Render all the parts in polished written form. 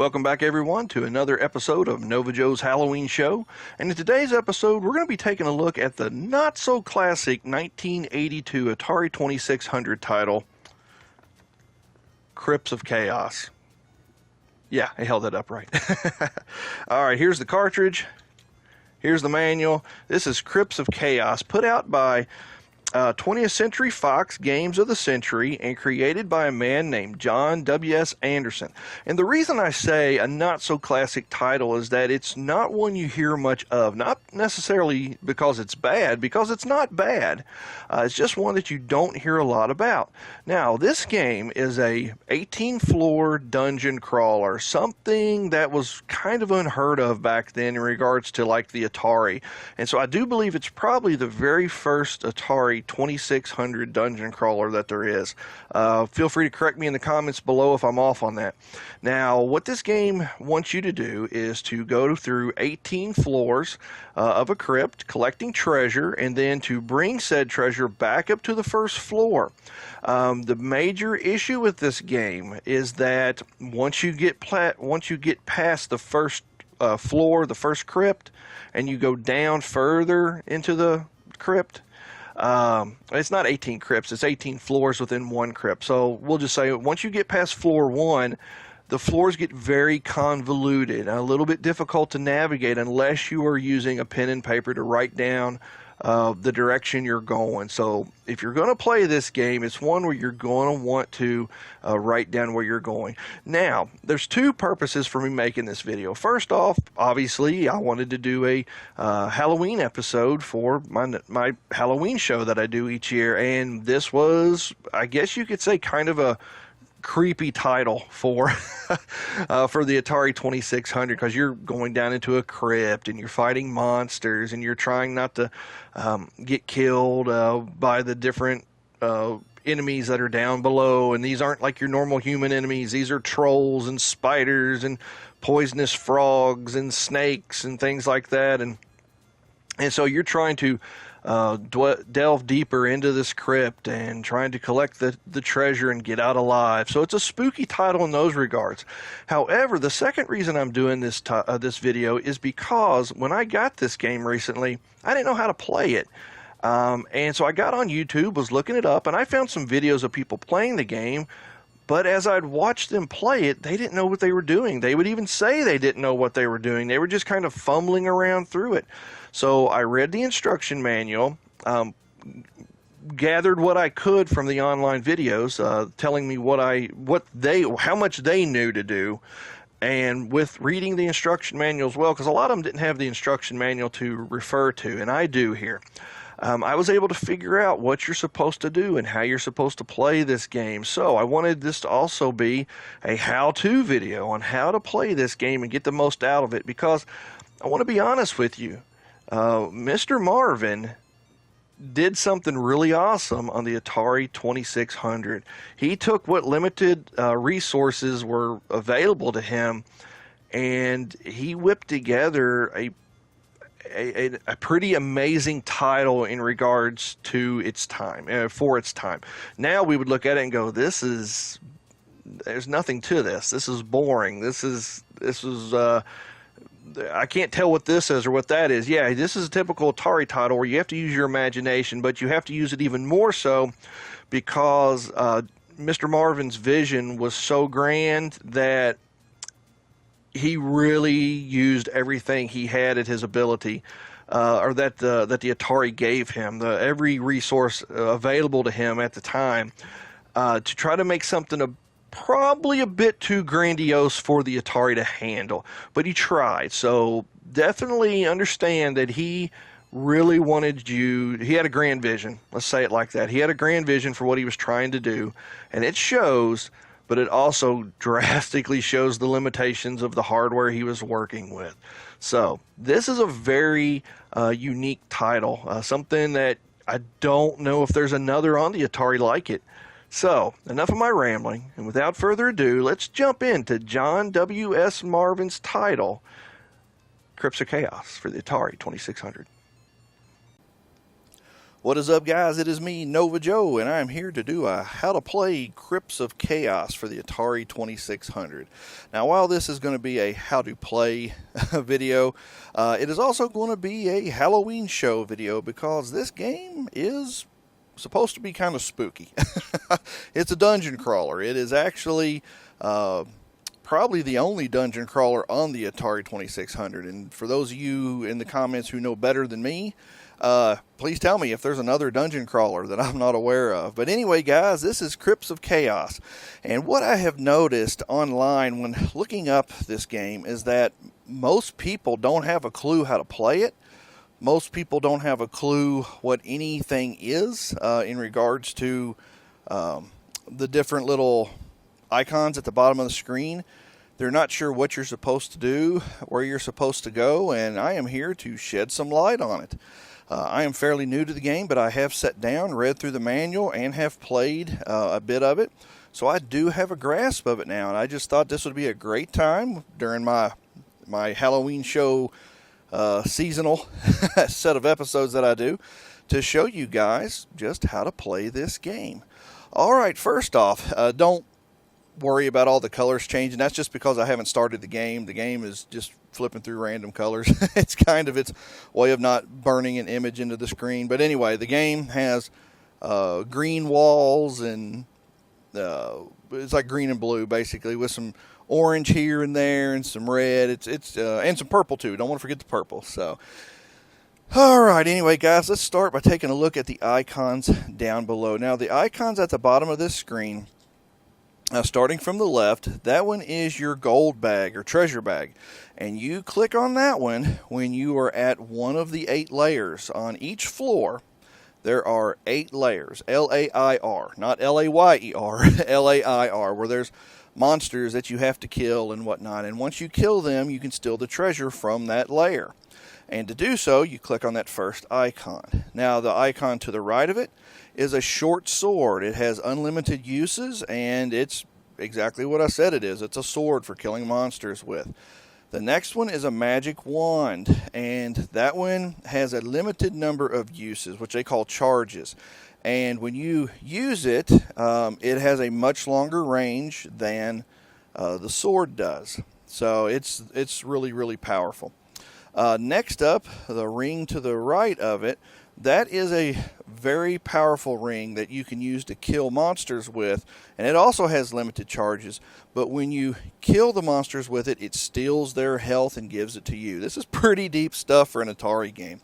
Welcome back, everyone, to another episode of NovaJoe's Halloween Show. And in today's episode, we're going to be taking a look at the not-so-classic 1982 Atari 2600 title, Crypts of Chaos. Yeah, I held that up right. All right, here's the cartridge. Here's the manual. This is Crypts of Chaos, put out by 20th Century Fox Games of the Century and created by a man named John W.S. Anderson. And the reason I say a not-so-classic title is that it's not one you hear much of. Not necessarily because it's bad, because it's not bad. It's just one that you don't hear a lot about. Now, this game is a 18-floor dungeon crawler, something that was kind of unheard of back then in regards to like the Atari. And so I do believe it's probably the very first Atari 2600 dungeon crawler that there is. Feel free to correct me in the comments below if I'm off on that. Now, what this game wants you to do is to go through 18 floors of a crypt, collecting treasure, and then to bring said treasure back up to the first floor. The major issue with this game is that once you get past the first floor, the first crypt, and you go down further into the crypt, it's not 18 crypts, it's 18 floors within one crypt. So we'll just say once you get past floor one, the floors get very convoluted, a little bit difficult to navigate unless you are using a pen and paper to write down the direction you're going. So if you're going to play this game, it's one where you're going to want to write down where you're going. Now, there's two purposes for me making this video. First off, obviously, I wanted to do a Halloween episode for my Halloween show that I do each year, and this was, I guess you could say, kind of a creepy title for for the Atari 2600, because you're going down into a crypt and you're fighting monsters and you're trying not to get killed by the different enemies that are down below. And these aren't like your normal human enemies. These are trolls and spiders and poisonous frogs and snakes and things like that. And so you're trying to delve deeper into this crypt and trying to collect the treasure and get out alive. So it's a spooky title in those regards. However, the second reason I'm doing this video is because when I got this game recently, I didn't know how to play it. And so I got on YouTube, was looking it up, and I found some videos of people playing the game. But as I'd watched them play it, they didn't know what they were doing. They would even say they didn't know what they were doing. They were just kind of fumbling around through it. So I read the instruction manual, gathered what I could from the online videos, telling me how much they knew to do, and with reading the instruction manual as well, because a lot of them didn't have the instruction manual to refer to, and I do here. I was able to figure out what you're supposed to do and how you're supposed to play this game. So I wanted this to also be a how-to video on how to play this game and get the most out of it, because I want to be honest with you. Mr. Marvin did something really awesome on the Atari 2600. He took what limited resources were available to him, and he whipped together a pretty amazing title in regards to its time, for its time. Now we would look at it and go, there's nothing to this. This is boring. This is I can't tell what this is or what that is. Yeah, this is a typical Atari title where you have to use your imagination, but you have to use it even more so because Mr. Marvin's vision was so grand that he really used everything he had at his ability, or that the Atari gave him, every resource available to him at the time, to try to make something probably a bit too grandiose for the Atari to handle. But he tried, so definitely understand that he really wanted you. He had a grand vision. Let's say it like that. He had a grand vision for what he was trying to do, and it shows. But it also drastically shows the limitations of the hardware he was working with. So this is a very unique title, something that I don't know if there's another on the Atari like it. So enough of my rambling, and without further ado, let's jump into John W.S. Marvin's title, Crypts of Chaos, for the Atari 2600. What is up, guys? It is me, NovaJoe, and I am here to do a how to play Crypts of Chaos for the Atari 2600. Now, while this is going to be a how to play video, it is also going to be a Halloween show video because this game is supposed to be kind of spooky. It's a dungeon crawler. It is actually probably the only dungeon crawler on the Atari 2600. And for those of you in the comments who know better than me, please tell me if there's another dungeon crawler that I'm not aware of. But anyway, guys, this is Crypts of Chaos. And what I have noticed online when looking up this game is that most people don't have a clue how to play it. Most people don't have a clue what anything is in regards to the different little icons at the bottom of the screen. They're not sure what you're supposed to do, where you're supposed to go, and I am here to shed some light on it. I am fairly new to the game, but I have sat down, read through the manual, and have played a bit of it. So I do have a grasp of it now, and I just thought this would be a great time during my Halloween show seasonal set of episodes that I do to show you guys just how to play this game. Alright, first off, don't worry about all the colors changing. That's just because I haven't started the game. The game is just flipping through random colors. It's kind of its way of not burning an image into the screen. But anyway, the game has green walls, and it's like green and blue basically, with some orange here and there and some red. It's and some purple too. Don't want to forget the purple. So alright, anyway, guys, let's start by taking a look at the icons down below. Now, the icons at the bottom of this screen, starting from the left, that one is your gold bag or treasure bag. And you click on that one when you are at one of the 8 layers. On each floor, there are 8 layers. L-A-I-R. Not L-A-Y-E-R. L-A-I-R, where there's monsters that you have to kill and whatnot. And once you kill them, you can steal the treasure from that layer. And to do so, you click on that first icon. Now, the icon to the right of it is a short sword. It has unlimited uses, and it's exactly what I said it is. It's a sword for killing monsters with. The next one is a magic wand, and that one has a limited number of uses, which they call charges. And when you use it, it has a much longer range than the sword does. So it's really, really powerful. Next up, the ring to the right of it, that is a very powerful ring that you can use to kill monsters with, and it also has limited charges, but when you kill the monsters with it, it steals their health and gives it to you. This is pretty deep stuff for an Atari game.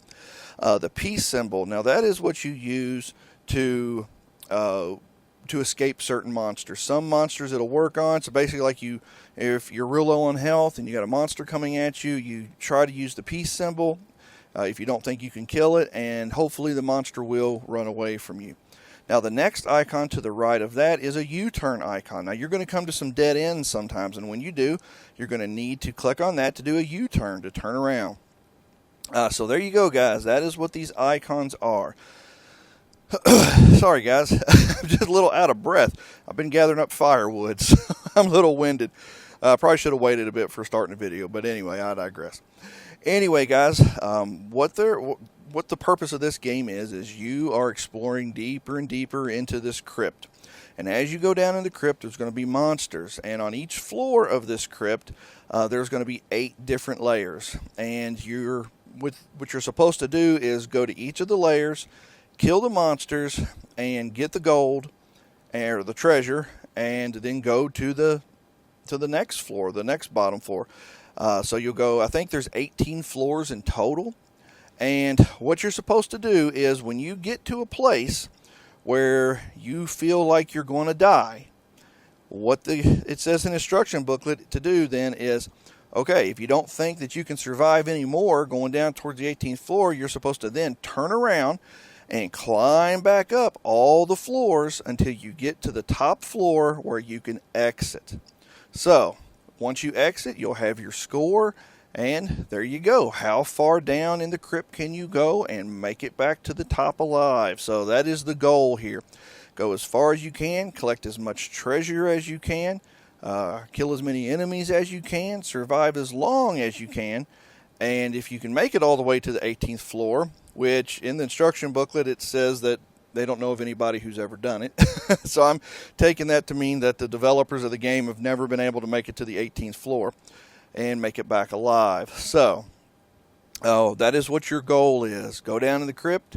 The peace symbol, now that is what you use to escape certain monsters. Some monsters it'll work on, so basically like if you're real low on health and you got a monster coming at you, you try to use the peace symbol if you don't think you can kill it, and hopefully the monster will run away from you. Now, the next icon to the right of that is a U-turn icon. Now, you're going to come to some dead ends sometimes, and when you do, you're going to need to click on that to do a U-turn, to turn around. So there you go, guys. That is what these icons are. Sorry, guys. I'm just a little out of breath. I've been gathering up firewood, so I'm a little winded. Probably should have waited a bit for starting the video, but anyway, I digress. Anyway, guys, what the purpose of this game is you are exploring deeper and deeper into this crypt. And as you go down in the crypt, there's going to be monsters. And on each floor of this crypt, there's going to be 8 different layers. And what you're supposed to do is go to each of the layers, kill the monsters, and get the gold or the treasure, and then go to the next floor, the next bottom floor. So you'll go, I think there's 18 floors in total. And what you're supposed to do is when you get to a place where you feel like you're going to die, it says in the instruction booklet to do then is, okay, if you don't think that you can survive anymore going down towards the 18th floor, you're supposed to then turn around and climb back up all the floors until you get to the top floor where you can exit. So once you exit, you'll have your score, and there you go. How far down in the crypt can you go and make it back to the top alive? So that is the goal here. Go as far as you can, collect as much treasure as you can, kill as many enemies as you can, survive as long as you can, And if you can make it all the way to the 18th floor, which in the instruction booklet it says that they don't know of anybody who's ever done it. So I'm taking that to mean that the developers of the game have never been able to make it to the 18th floor and make it back alive. So, that is what your goal is. Go down to the crypt,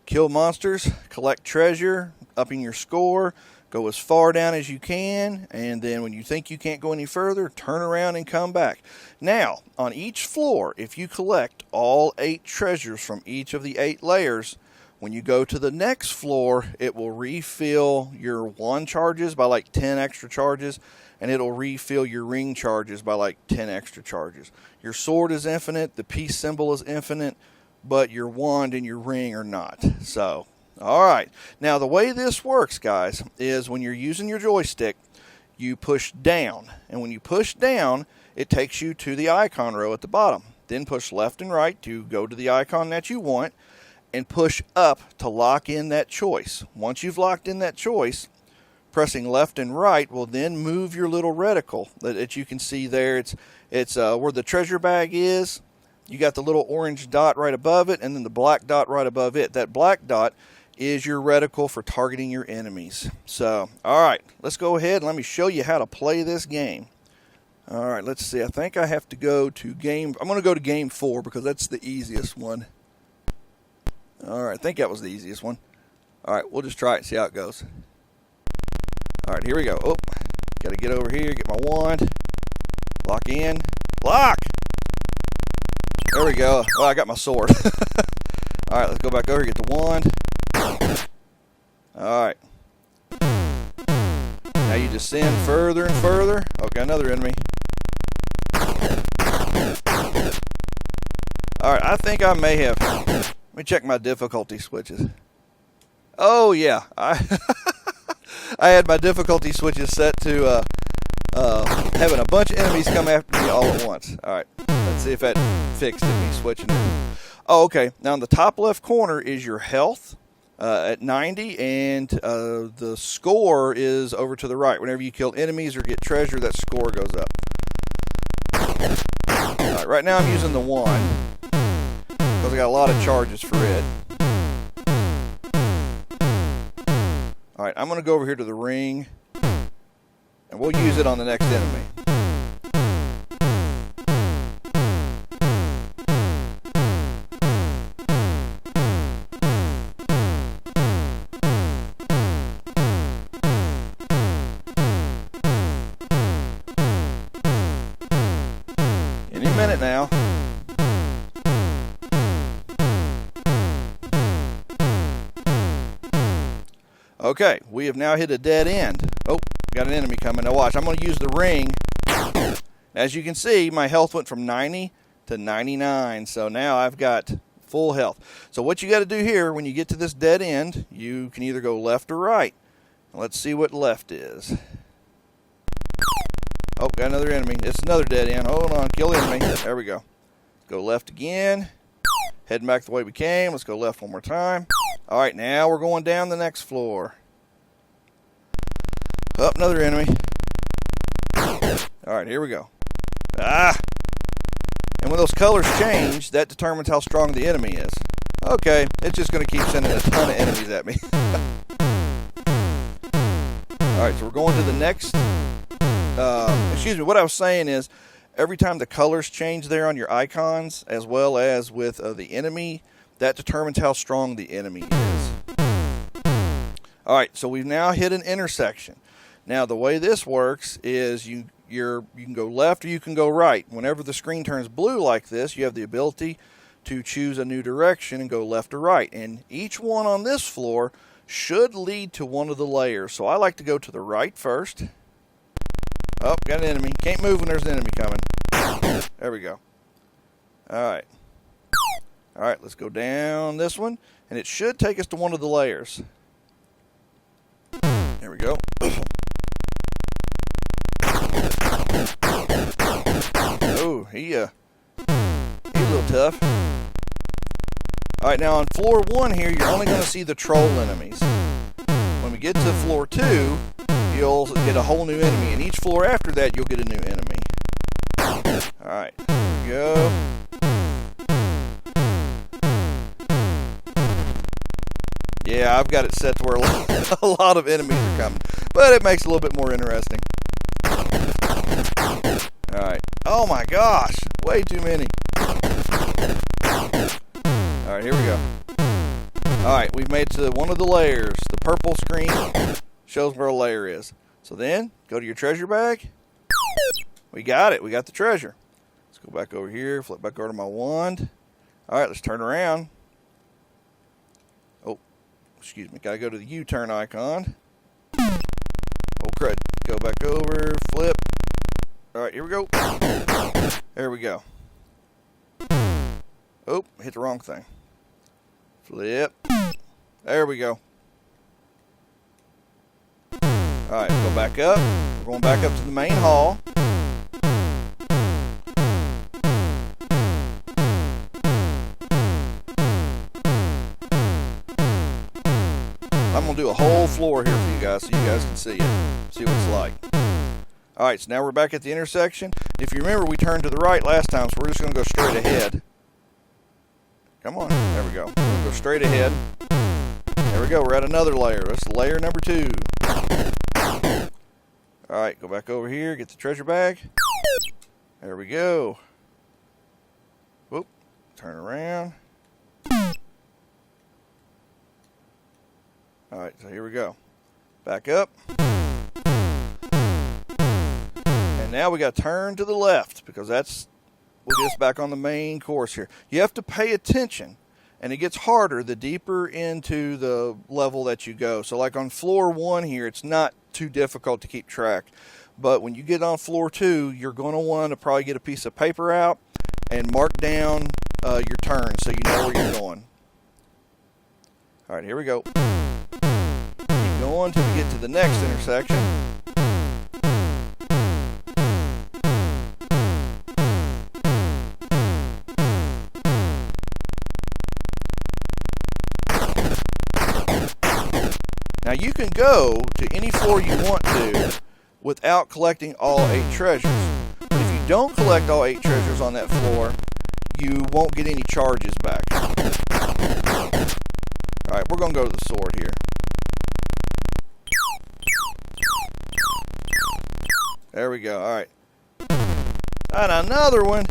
kill monsters, collect treasure, upping your score, go as far down as you can, and then when you think you can't go any further, turn around and come back. Now, on each floor, if you collect all 8 treasures from each of the 8 layers, when you go to the next floor, it will refill your wand charges by like 10 extra charges, and it'll refill your ring charges by like 10 extra charges. Your sword is infinite, the peace symbol is infinite, but your wand and your ring are not. So, alright. Now, the way this works, guys, is when you're using your joystick, you push down. And when you push down, it takes you to the icon row at the bottom. Then push left and right to go to the icon that you want, and push up to lock in that choice. Once you've locked in that choice, pressing left and right will then move your little reticle that you can see there. It's where the treasure bag is. You got the little orange dot right above it, and then the black dot right above it. That black dot is your reticle for targeting your enemies. So, alright, let's go ahead and let me show you how to play this game. Alright, let's see. I think I have to go to I'm going to go to game 4 because that's the easiest one. Alright, I think that was the easiest one. Alright, we'll just try it and see how it goes. Alright, here we go. Oh, got to get over here, get my wand. Lock in. Lock! There we go. Oh, I got my sword. Alright, let's go back over here, get the wand. Alright. Now you descend further and further. Oh, got another enemy. Alright, I think I may have... Let me check my difficulty switches. Oh, yeah. I had my difficulty switches set to having a bunch of enemies come after me all at once. Alright, let's see if that fixed it, me switching it. Oh, okay. Now, in the top left corner is your health at 90, and the score is over to the right. Whenever you kill enemies or get treasure, that score goes up. Alright, right now I'm using the wand, because I got a lot of charges for it. Alright, I'm going to go over here to the ring, and we'll use it on the next enemy. Any minute now. Okay, we have now hit a dead end. Oh, got an enemy coming. Now watch, I'm going to use the ring. As you can see, my health went from 90 to 99. So now I've got full health. So what you got to do here, when you get to this dead end, you can either go left or right. Let's see what left is. Oh, got another enemy. It's another dead end. Hold on, kill the enemy. There we go. Go left again. Heading back the way we came. Let's go left one more time. Alright, now we're going down the next floor. Oh, another enemy. Alright, here we go. Ah! And when those colors change, that determines how strong the enemy is. Okay, it's just going to keep sending a ton of enemies at me. Alright, so we're going to the next... excuse me, what I was saying is, every time the colors change there on your icons, as well as with the enemy, that determines how strong the enemy is. Alright, so we've now hit an intersection. Now, the way this works is you can go left or you can go right. Whenever the screen turns blue like this, you have the ability to choose a new direction and go left or right. And each one on this floor should lead to one of the layers. So I like to go to the right first. Oh, got an enemy. Can't move when there's an enemy coming. There we go. Alright. Alright, let's go down this one. And it should take us to one of the layers. There we go. Oh, he's a little tough. Alright, now on floor 1 here, you're only going to see the troll enemies. When we get to floor 2, you'll get a whole new enemy. And each floor after that, you'll get a new enemy. Alright, here we go. Yeah, I've got it set to where a lot of enemies are coming, but it makes it a little bit more interesting. Alright. Oh my gosh, way too many. Alright, here we go. Alright, we've made it to one of the layers. The purple screen shows where a layer is. So then, go to your treasure bag. We got it, we got the treasure. Let's go back over here, flip back over to my wand. Alright, let's turn around. Oh, excuse me, gotta go to the U-turn icon. Oh crud, go back over, flip. Alright, here we go. There we go. Oh, hit the wrong thing. Flip. There we go. Alright, go back up. We're going back up to the main hall. I'm going to do a whole floor here for you guys so you guys can see it. See what it's like. Alright, so now we're back at the intersection. If you remember, we turned to the right last time, so we're just going to go straight ahead. Come on. There we go. We're going to go straight ahead. There we go. We're at another layer. That's layer number 2. Alright, go back over here. Get the treasure bag. There we go. Whoop. Turn around. Alright, so here we go. Back up. And now we got to turn to the left because that's we'll get us back on the main course here. You have to pay attention, and it gets harder the deeper into the level that you go. So like on floor 1 here, it's not too difficult to keep track. But when you get on floor 2, you're going to want to probably get a piece of paper out and mark down your turn so you know where you're going. All right, here we go. Keep going until we get to the next intersection. Now you can go to any floor you want to without collecting all 8 treasures. But if you don't collect all 8 treasures on that floor, you won't get any charges back. Alright, we're going to go to the sword here. There we go, alright. And another one.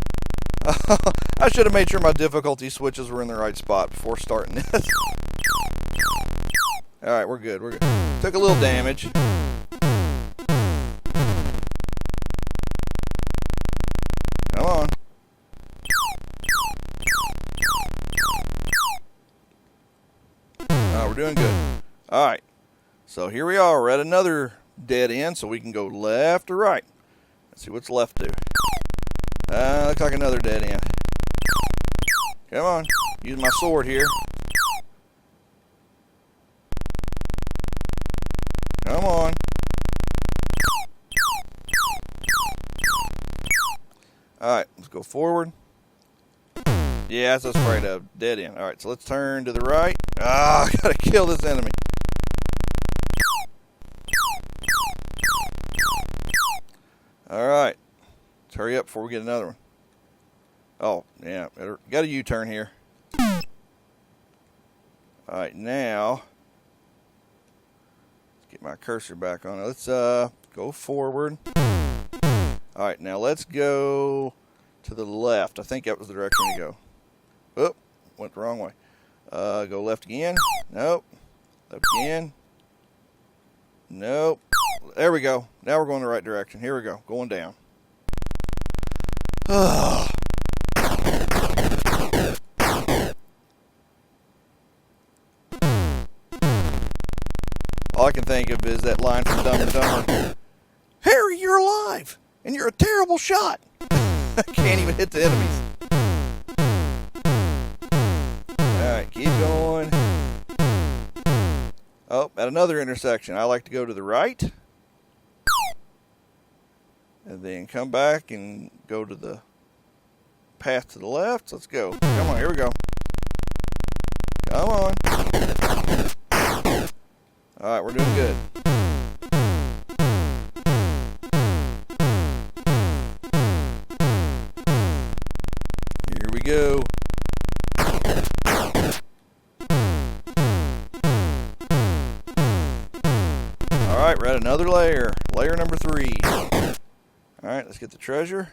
I should have made sure my difficulty switches were in the right spot before starting this. Alright, we're good, we're good. Took a little damage. Come on. Alright, we're doing good. Alright, so here we are. We're at another dead end, so we can go left or right. Let's see what's left do. Looks like another dead end. Come on, use my sword here. Come on. Alright, let's go forward. Yeah, that's what I was afraid of. Dead end. Alright, so let's turn to the right. Ah, I gotta kill this enemy. Alright. Let's hurry up before we get another one. Oh, yeah. Got a U-turn here. Alright, now get my cursor back on it. Let's go forward. Alright, now let's go to the left. I think that was the direction to go. Oh, went the wrong way. Go left again. Nope. Left again. Nope. There we go. Now we're going the right direction. Here we go. Going down. All I can think of is that line from Dumb and Dumber. Harry, you're alive, and you're a terrible shot. I can't even hit the enemies. Alright, keep going. Oh, at another intersection, I like to go to the right. And then come back and go to the path to the left. Let's go. Come on, here we go. Come on. Alright, we're doing good. Here we go. another layer. Layer number 3. Alright, let's get the treasure.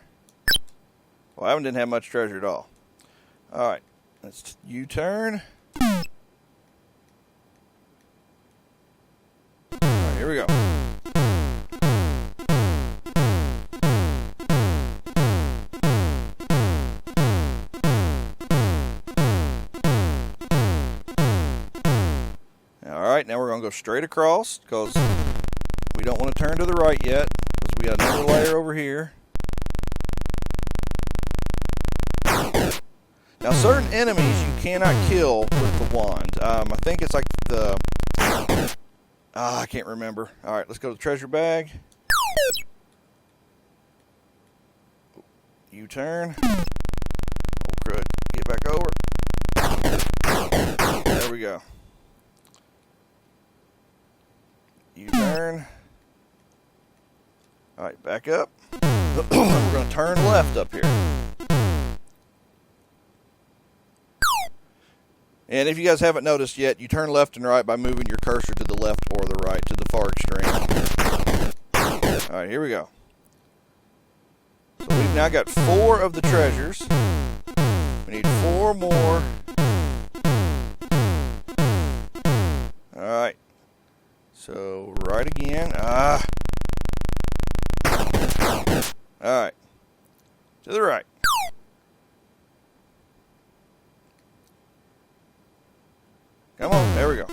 Well, I didn't have much treasure at all. Alright, let's U-turn. Alright, here we go. Alright, now we're going to go straight across because we don't want to turn to the right yet because we got another layer over here. Now, certain enemies you cannot kill with the wand. I think it's like the... I can't remember. Alright, let's go to the treasure bag. U-turn. Oh, crud. Get back over. There we go. U-turn. Alright, back up. We're going to turn left up here. And if you guys haven't noticed yet, you turn left and right by moving your cursor to the left or the right, to the far extreme. Alright, here we go. So we've now got 4 of the treasures. We need 4 more. Alright. So, right again. Alright. To the right. Come on, there we go.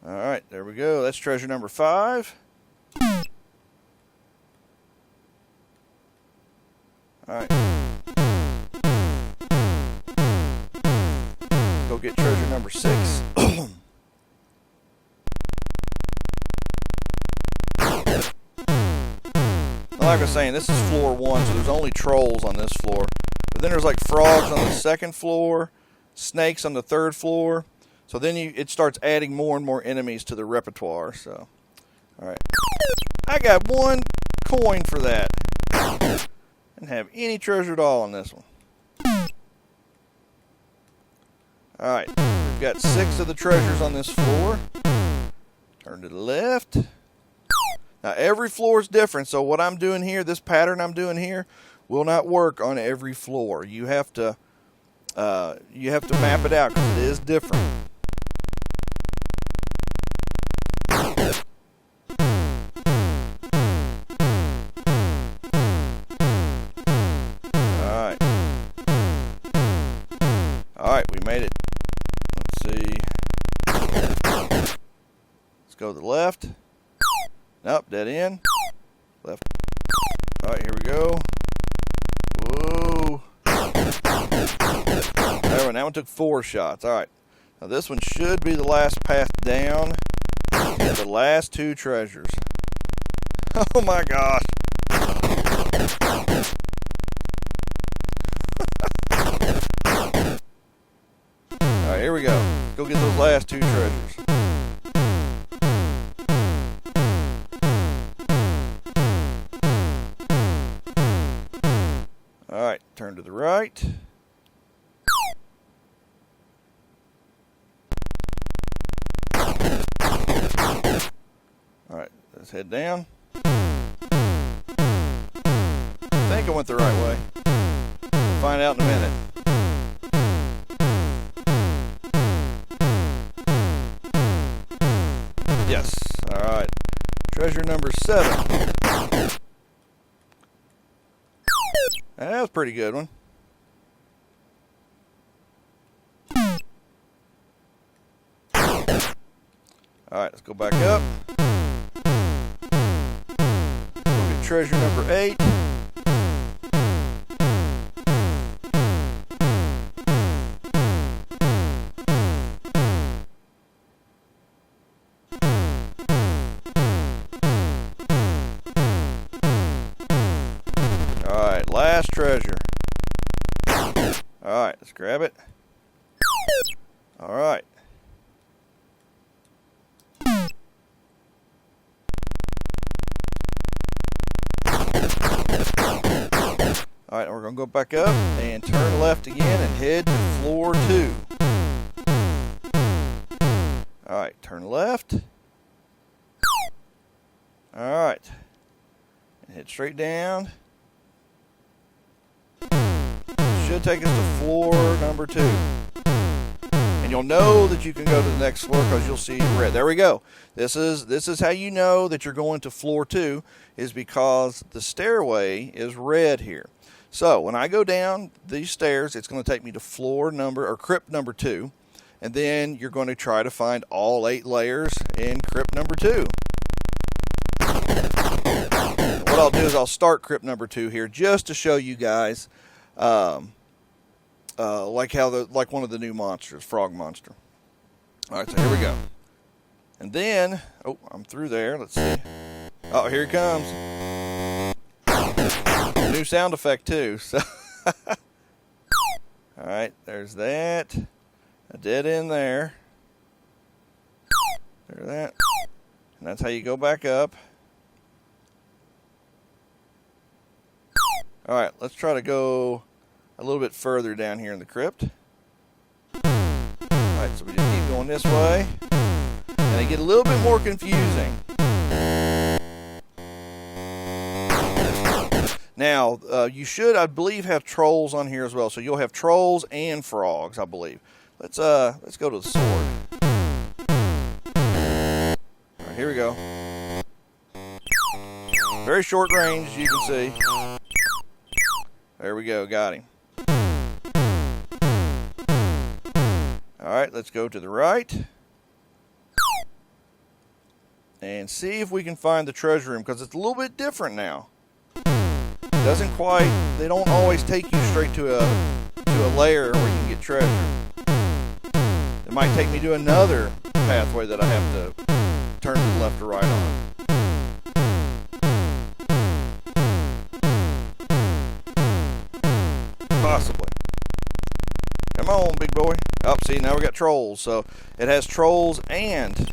Alright, there we go. That's treasure number 5. Alright. Go get treasure number 6. Like I was saying, this is floor 1, so there's only trolls on this floor. But then there's like frogs on the 2nd floor, snakes on the 3rd floor. So then it starts adding more and more enemies to the repertoire. So, alright. I got 1 coin for that. Didn't have any treasure at all on this one. Alright, we've got 6 of the treasures on this floor. Turn to the left. Now every floor is different, so what I'm doing here, this pattern I'm doing here, will not work on every floor. You have to map it out because it is different. Alright. Alright, we made it. Let's see. Let's go to the left. Nope, dead end. Left. Alright, here we go. Whoa. There, that one took 4 shots. Alright. Now this one should be the last path down. And the last 2 treasures. Oh my gosh. Alright, here we go. Go get those last 2 treasures. Alright, turn to the right. Alright, let's head down. I think I went the right way. We'll find out in a minute. Yes, alright. Treasure number 7. That was a pretty good one. Alright, let's go back up. Go get treasure number 8. Alright, last treasure. Alright, let's grab it. Alright. All right, we're going to go back up and turn left again and head to floor 2. All right, turn left. All right, and head straight down. Should take us to floor number 2. And you'll know that you can go to the next floor because you'll see red. There we go. This is how you know that you're going to floor 2, is because the stairway is red here. So when I go down these stairs, it's going to take me to floor number, or crypt number 2. And then you're going to try to find all 8 layers in crypt number 2. What I'll do is I'll start crypt number 2 here just to show you guys like one of the new monsters, frog monster. All right, so here we go. And then, oh, I'm through there. Let's see. Oh, here he comes. New sound effect too. So, all right, there's that. A dead end there. There's that. And that's how you go back up. All right, let's try to go a little bit further down here in the crypt. Alright, so we just keep going this way. And they get a little bit more confusing. Now, you should, I believe, have trolls on here as well. So you'll have trolls and frogs, I believe. Let's go to the sword. Alright, here we go. Very short range, as you can see. There we go, got him. Alright, let's go to the right. And see if we can find the treasure room, because it's a little bit different now. Doesn't quite, they don't always take you straight to a layer where you can get treasure. It might take me to another pathway that I have to turn to the left or right on. Possibly. Come on, big boy. Oh, see, now we got trolls. So it has trolls and, one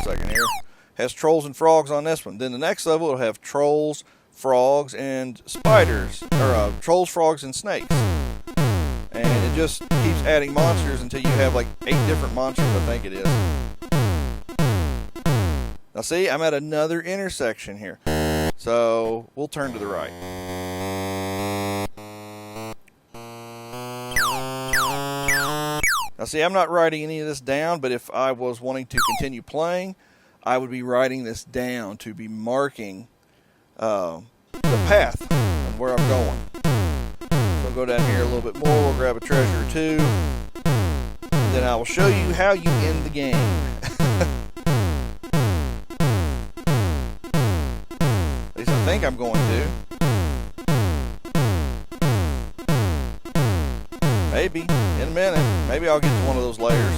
second here, has trolls and frogs on this one. Then the next level will have trolls, frogs, and spiders, or trolls, frogs, and snakes. And it just keeps adding monsters until you have like 8 different monsters, I think it is. Now see, I'm at another intersection here. So we'll turn to the right. Now see, I'm not writing any of this down, but if I was wanting to continue playing, I would be writing this down to be marking the path and where I'm going. So I'll go down here a little bit more, we'll grab a treasure or 2, and then I will show you how you end the game. At least I think I'm going to. Maybe, in a minute. Maybe I'll get to one of those layers.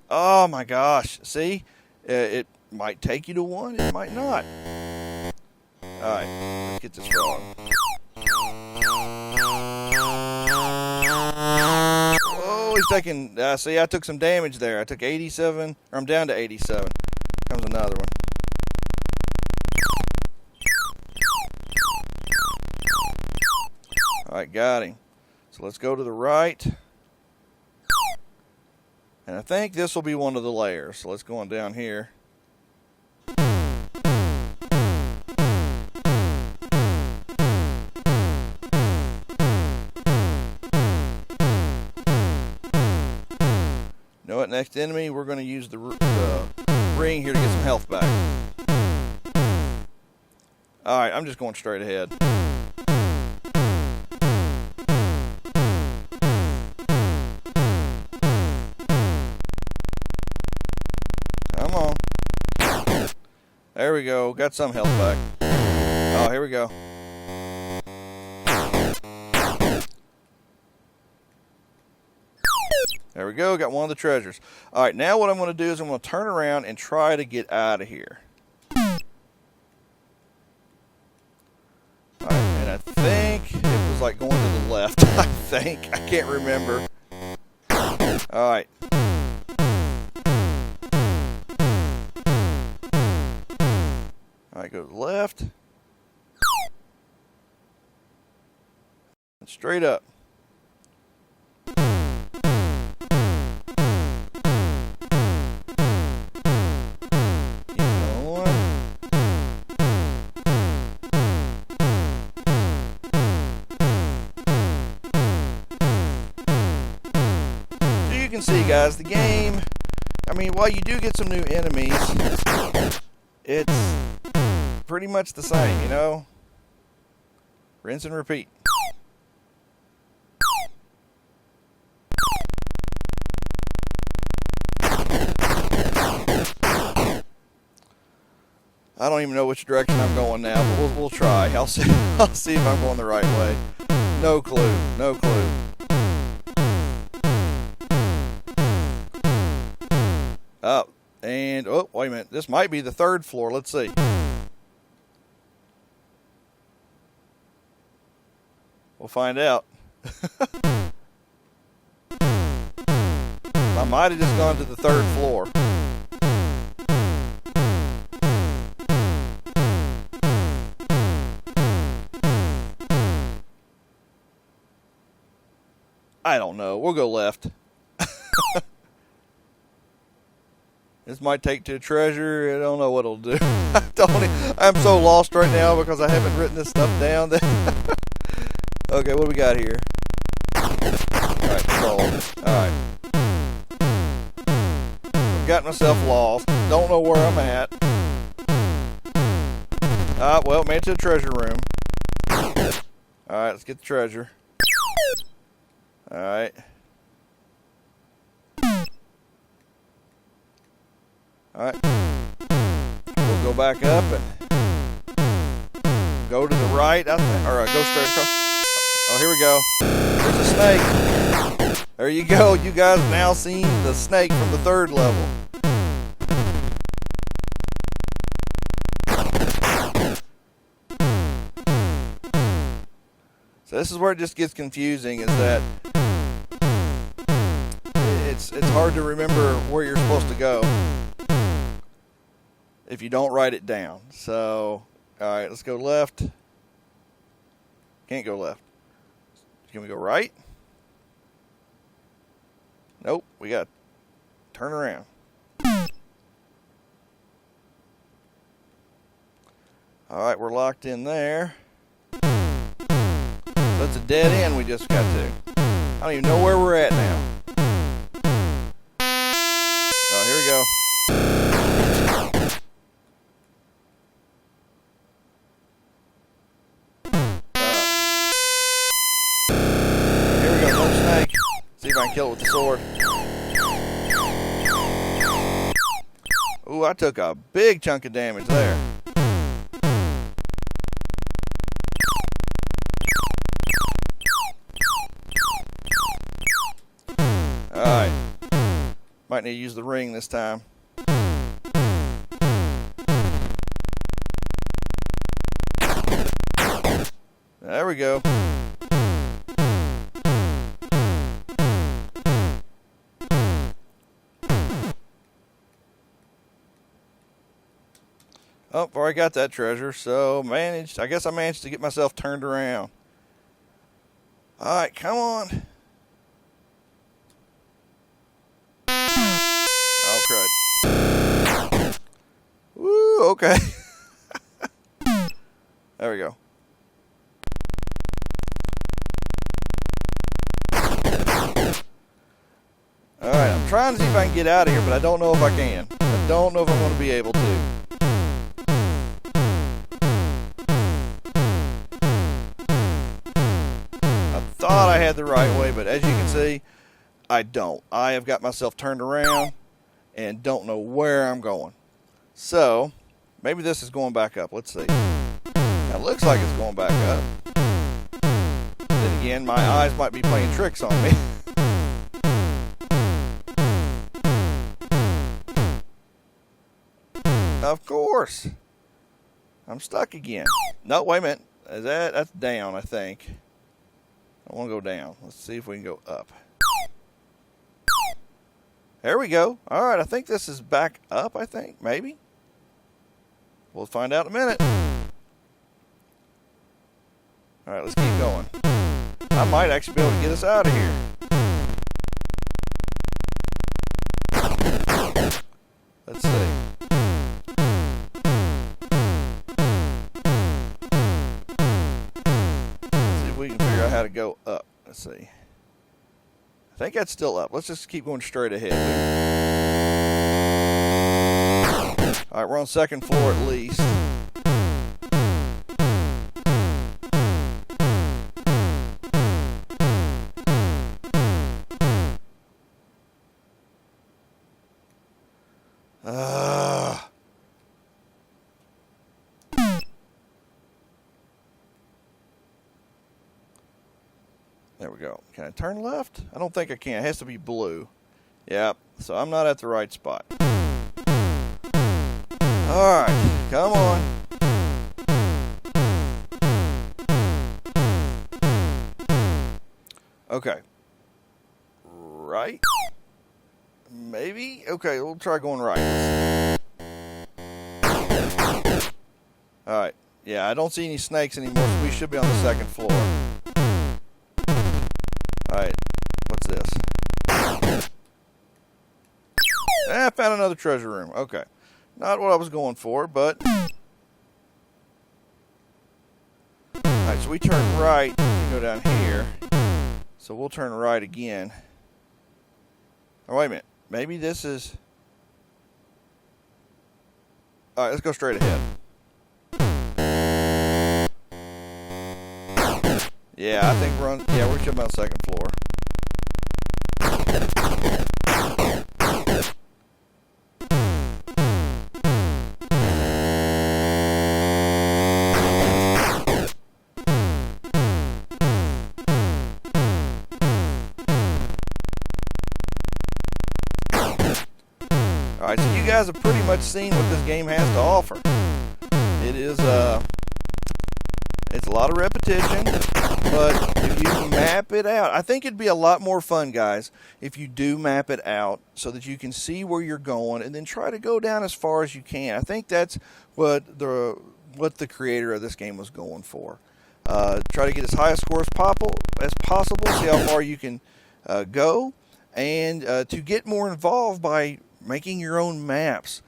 Oh my gosh. See? It might take you to one, it might not. Alright, let's get this frog. Oh, he's taking, see, I took some damage there. I took 87, or I'm down to 87. Comes another one. Alright, got him. So let's go to the right. And I think this will be one of the layers. So let's go on down here. You know what? Next enemy, we're going to use the ring here to get some health back. Alright, I'm just going straight ahead. Come on. There we go. Got some health back. Oh, here we go. There we go. Got one of the treasures. All right, now what I'm going to do is I'm going to turn around and try to get out of here. All right, and I think it was like going to the left. I think. I can't remember. All right. All All right, go to the left. And straight up. See, guys, the game, I mean, while you do get some new enemies, it's pretty much the same, you know? Rinse and repeat. I don't even know which direction I'm going now, but we'll try. I'll see if I'm going the right way. No clue. No clue. Up and oh, wait a minute. This might be the third floor. Let's see. We'll find out. I might have just gone to the third floor. I don't know. We'll go left. This might take to a treasure. I don't know what it'll do. I'm so lost right now because I haven't written this stuff down. Okay, what do we got here? Alright, control. Alright. Got myself lost. Don't know where I'm at. Well, made it to the treasure room. Alright, let's get the treasure. Alright. Alright. We'll go back up and go to the right, I think. Or go straight across. Oh, here we go. There's a snake. There you go. You guys have now seen the snake from the third level. So this is where it just gets confusing, is that it's hard to remember where you're supposed to go if you don't write it down. So, alright, let's go left. Can't go left. Can we go right? Nope, we got to turn around. Alright, we're locked in there. So it's a dead end we just got to. I don't even know where we're at now. Oh, here we go. Here we go, no snake. See if I can kill it with the sword. Ooh, I took a big chunk of damage there. Alright. Might need to use the ring this time. There we go. Oh, already got that treasure, so I guess I managed to get myself turned around. Alright, come on. Oh, crud. Woo, okay. There we go. Alright, I'm trying to see if I can get out of here, but I don't know if I can. I don't know if I'm going to be able to. Thought I had the right way, but as you can see, I don't. I have got myself turned around and don't know where I'm going. So, maybe this is going back up. Let's see. Now, it looks like it's going back up. Then again, my eyes might be playing tricks on me. Of course. I'm stuck again. No, wait a minute. That's down, I think. I want to go down. Let's see if we can go up. There we go. All right, I think this is back up, I think. Maybe. We'll find out in a minute. All right, let's keep going. I might actually be able to get us out of here. Let's see. Let's see if we can figure out how to go up. Let's see. I think that's still up. Let's just keep going straight ahead. All right, we're on second floor at least. There we go. Can I turn left? I don't think I can. It has to be blue. Yep. So I'm not at the right spot. All right. Come on. Okay. Right? Maybe? Okay, we'll try going right. Alright. Yeah, I don't see any snakes anymore, so we should be on the second floor. Alright. What's this? I found another treasure room. Okay. Not what I was going for, but... Alright, so we turn right and go down here. So we'll turn right again. Oh, wait a minute. Maybe this is... Alright, let's go straight ahead. Yeah, I think we're on... Yeah, we should be on the second floor. Alright, so you guys have pretty much seen what this game has to offer. It is, it's a lot of repetition, but if you map it out, I think it'd be a lot more fun, guys, if you do map it out so that you can see where you're going and then try to go down as far as you can. I think that's what the creator of this game was going for. Try to get as high a score as possible, see how far you can go, and to get more involved by making your own maps,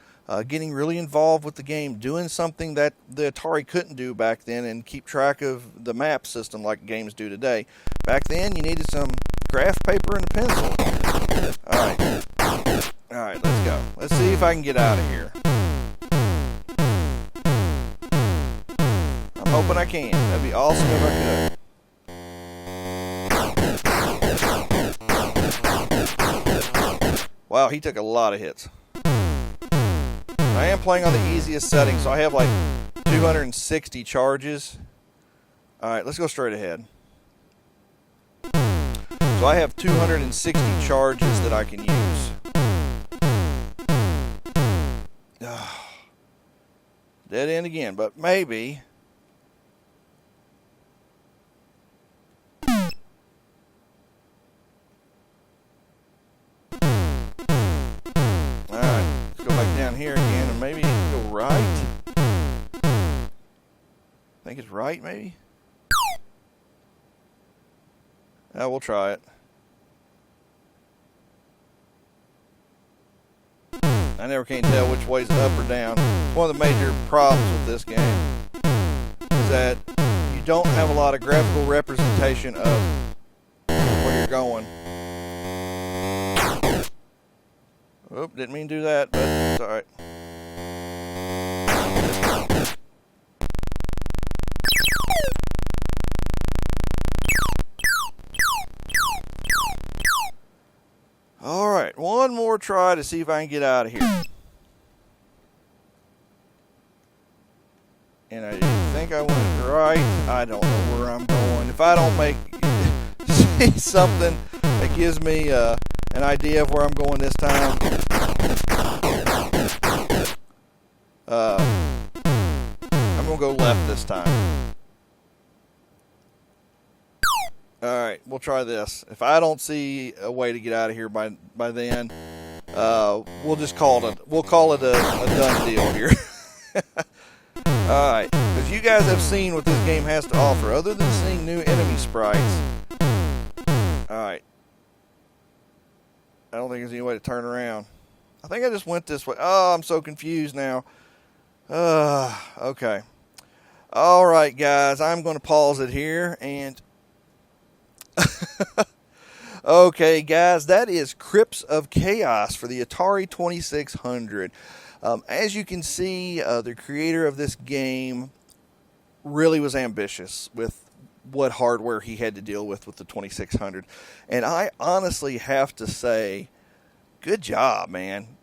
getting really involved with the game, doing something that the Atari couldn't do back then and keep track of the map system like games do today. Back then, you needed some graph paper and a pencil. Alright, let's go. Let's see if I can get out of here. I'm hoping I can. That'd be awesome if I could. Wow, he took a lot of hits. I am playing on the easiest setting, so I have like 260 charges. Alright, let's go straight ahead. So I have 260 charges that I can use. Dead end again, but maybe... down here again and maybe go right. I think it's right, maybe. We'll try it. I never can tell which way's up or down. One of the major problems with this game is that you don't have a lot of graphical representation of where you're going. Oop, didn't mean to do that, but it's alright. Alright, one more try to see if I can get out of here. And I think I went right. I don't know where I'm going. If I don't see something that gives me an idea of where I'm going this time, I'm going to go left this time. Alright, we'll try this. If I don't see a way to get out of here by then, we'll just call it a done deal here. Alright, because you guys have seen what this game has to offer, other than seeing new enemy sprites. Alright. I don't think there's any way to turn around. I think I just went this way. Oh, I'm so confused now. Okay. Alright, guys, I'm going to pause it here, and... Okay, guys, that is Crypts of Chaos for the Atari 2600. As you can see, the creator of this game really was ambitious with what hardware he had to deal with the 2600. And I honestly have to say, good job, man.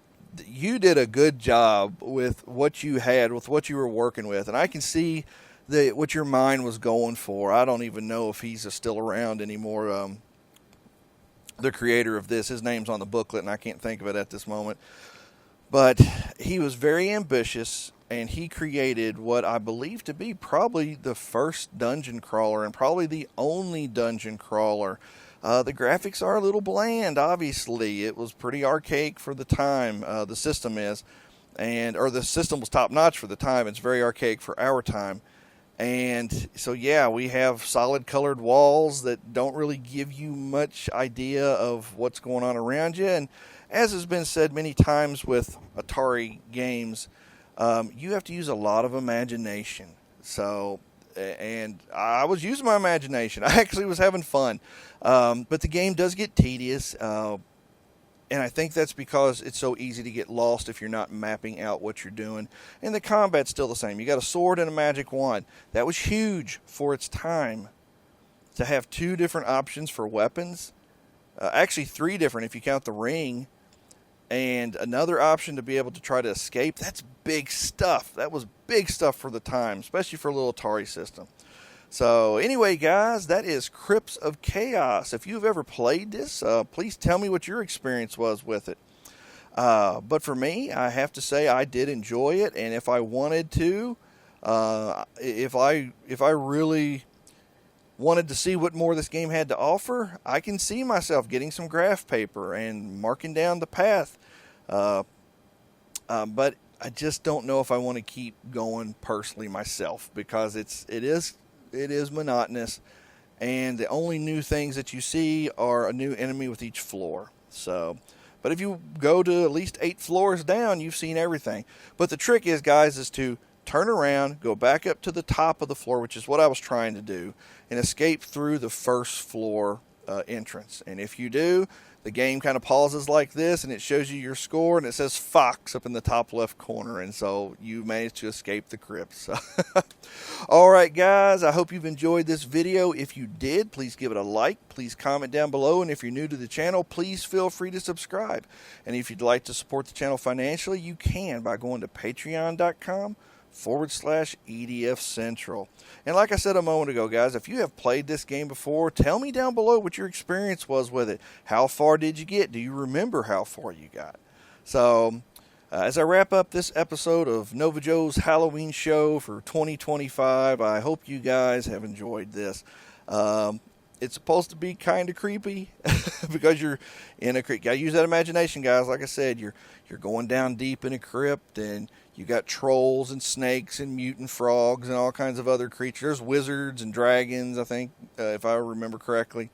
You did a good job with what you had, with what you were working with. And I can see what your mind was going for. I don't even know if he's still around anymore. The creator of this, his name's on the booklet, and I can't think of it at this moment. But he was very ambitious, and he created what I believe to be probably the first dungeon crawler, and probably the only dungeon crawler. The graphics are a little bland, obviously. It was pretty archaic for the time, the system is. Or the system was top-notch for the time. It's very archaic for our time. And so, yeah, we have solid colored walls that don't really give you much idea of what's going on around you. And as has been said many times with Atari games, you have to use a lot of imagination. So, and I was using my imagination. I actually was having fun. But the game does get tedious. And I think that's because it's so easy to get lost if you're not mapping out what you're doing. And the combat's still the same. You got a sword and a magic wand. That was huge for its time. To have 2 different options for weapons. Actually 3 different if you count the ring. And another option to be able to try to escape. That's big stuff. That was big stuff for the time. Especially for a little Atari system. So anyway, guys, that is Crypts of Chaos. If you've ever played this, please tell me what your experience was with it. But for me, I have to say I did enjoy it, and if I wanted to, if I really wanted to see what more this game had to offer, I can see myself getting some graph paper and marking down the path. But I just don't know if I want to keep going personally myself, because it is monotonous, and the only new things that you see are a new enemy with each floor. So, but if you go to at least 8 floors down, you've seen everything. But the trick is, guys, is to turn around, go back up to the top of the floor, which is what I was trying to do, and escape through the first floor entrance. And if you do, the game kind of pauses like this, and it shows you your score, and it says Fox up in the top left corner, and so you managed to escape the crypt. So alright, guys, I hope you've enjoyed this video. If you did, please give it a like, please comment down below, and if you're new to the channel, please feel free to subscribe. And if you'd like to support the channel financially, you can by going to patreon.com/EDF Central. And like I said a moment ago, guys, if you have played this game before, tell me down below what your experience was with it. How far did you get? Do you remember how far you got? So, as I wrap up this episode of NovaJoe's Halloween show for 2025, I hope you guys have enjoyed this. It's supposed to be kind of creepy because you're in a crypt. Gotta use that imagination, guys. Like I said, you're going down deep in a crypt, and you got trolls and snakes and mutant frogs and all kinds of other creatures. There's wizards and dragons, I think, if I remember correctly.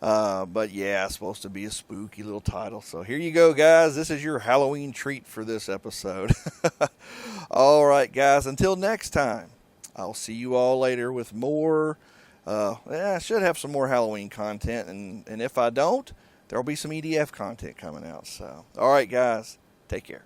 But yeah, it's supposed to be a spooky little title. So here you go, guys. This is your Halloween treat for this episode. All right, guys. Until next time, I'll see you all later with more. I should have some more Halloween content, and if I don't, there'll be some EDF content coming out. So, all right, guys, take care.